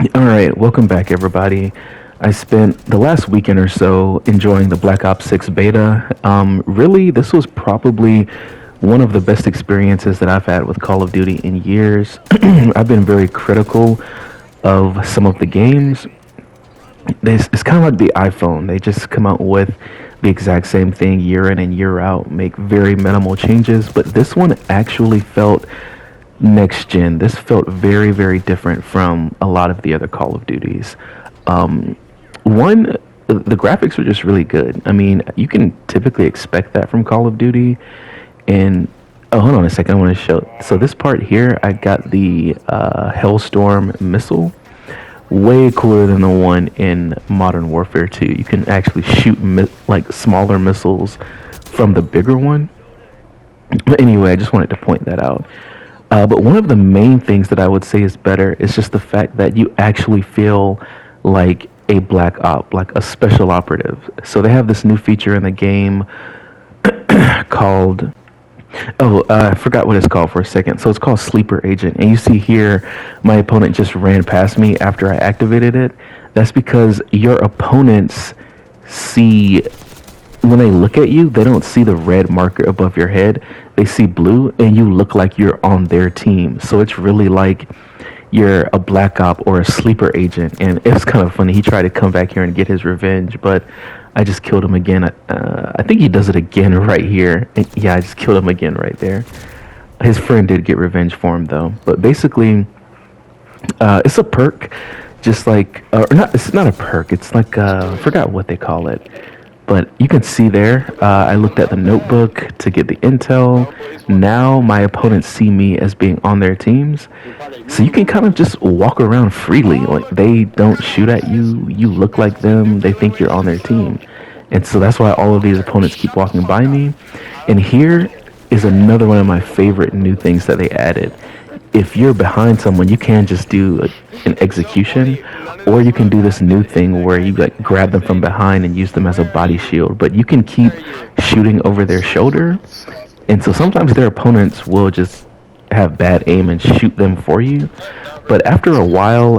All right, welcome back, everybody. I spent the last weekend or so enjoying the Black Ops 6 beta. Really, this was probably one of the best experiences that I've had with Call of Duty in years. I've been very critical of some of the games. It's kind of like the iPhone. They just come out with the exact same thing year in and year out, make very minimal changes. But this one actually felt next gen. This felt very, very different from a lot of the other Call of Duties. Um, One, the graphics were just really good. I mean, you can typically expect that from Call of Duty. And oh, hold on a second, I want to show. So this part here, I got the Hellstorm missile. Way cooler than the one in Modern Warfare 2. You can actually shoot like smaller missiles from the bigger one. But anyway, I just wanted to point that out. But one of the main things that I would say is better is just the fact that you actually feel like a black op, like a special operative. So they have this new feature in the game called, I forgot what it's called for a second. So it's called Sleeper Agent. And you see here, my opponent just ran past me after I activated it. That's because your opponents see, when they look at you, they don't see the red marker above your head. They see blue, and you look like you're on their team. So it's really like you're a black op or a sleeper agent. And it's kind of funny. He tried to come back here and get his revenge, but I just killed him again. I think he does it again right here. And yeah, I just killed him again right there. His friend did get revenge for him, though. But basically, it's a perk, just like, or not. It's not a perk. It's like I forgot what they call it. But you can see there, I looked at the notebook to get the intel. Now my opponents see me as being on their teams. So you can kind of just walk around freely. Like, they don't shoot at you. You look like them. They think you're on their team. And so that's why all of these opponents keep walking by me. And here is another one of my favorite new things that they added. If you're behind someone, you can just do an execution, or you can do this new thing where you like grab them from behind and use them as a body shield. But you can keep shooting over their shoulder, and so sometimes their opponents will just have bad aim and shoot them for you. But after a while,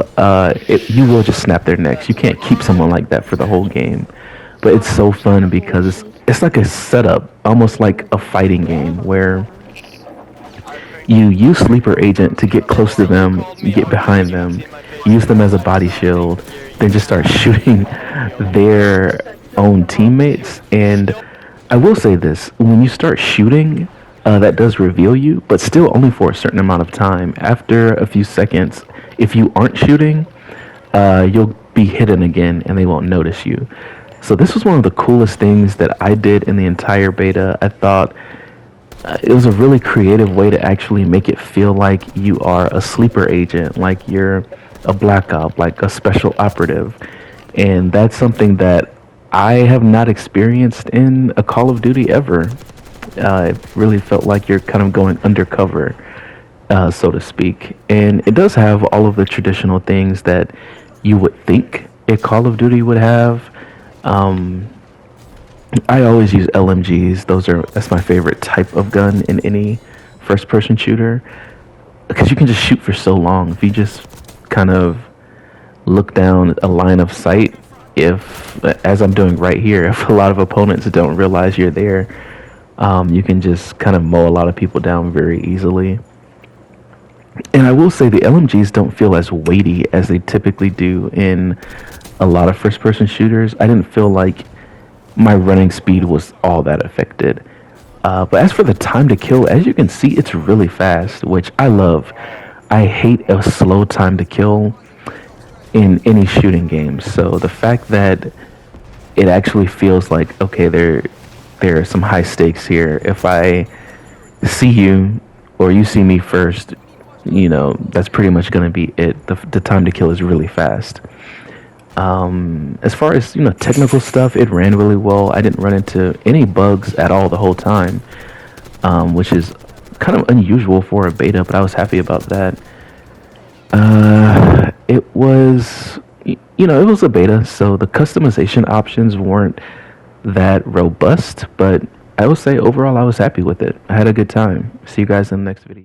you will just snap their necks. You can't keep someone like that for the whole game. But it's so fun because it's like a setup, almost like a fighting game where you use Sleeper Agent to get close to them, get behind them, use them as a body shield, then just start shooting their own teammates. And I will say this, when you start shooting, that does reveal you, but still only for a certain amount of time. After a few seconds, if you aren't shooting, you'll be hidden again and they won't notice you. So this was one of the coolest things that I did in the entire beta. I thought it was a really creative way to actually make it feel like you are a sleeper agent, like you're a black op, like a special operative. And that's something that I have not experienced in a Call of Duty ever. It really felt like you're kind of going undercover, so to speak. And it does have all of the traditional things that you would think a Call of Duty would have. I always use LMGs. That's my favorite type of gun in any first-person shooter, because you can just shoot for so long. If you just kind of look down a line of sight, as I'm doing right here, if a lot of opponents don't realize you're there, you can just kind of mow a lot of people down very easily. And I will say the LMGs don't feel as weighty as they typically do in a lot of first-person shooters. I didn't feel like my running speed was all that affected. But as for the time to kill, as you can see, it's really fast, which I love. I hate a slow time to kill in any shooting game. So the fact that it actually feels like, okay, there are some high stakes here. If I see you or you see me first, that's pretty much going to be it. The time to kill is really fast. As far as technical stuff, it ran really well. I didn't run into any bugs at all the whole time, which is kind of unusual for a beta, but I was happy about that. It was it was a beta, so the customization options weren't that robust, but I will say overall I was happy with it. I had a good time. See you guys in the next video.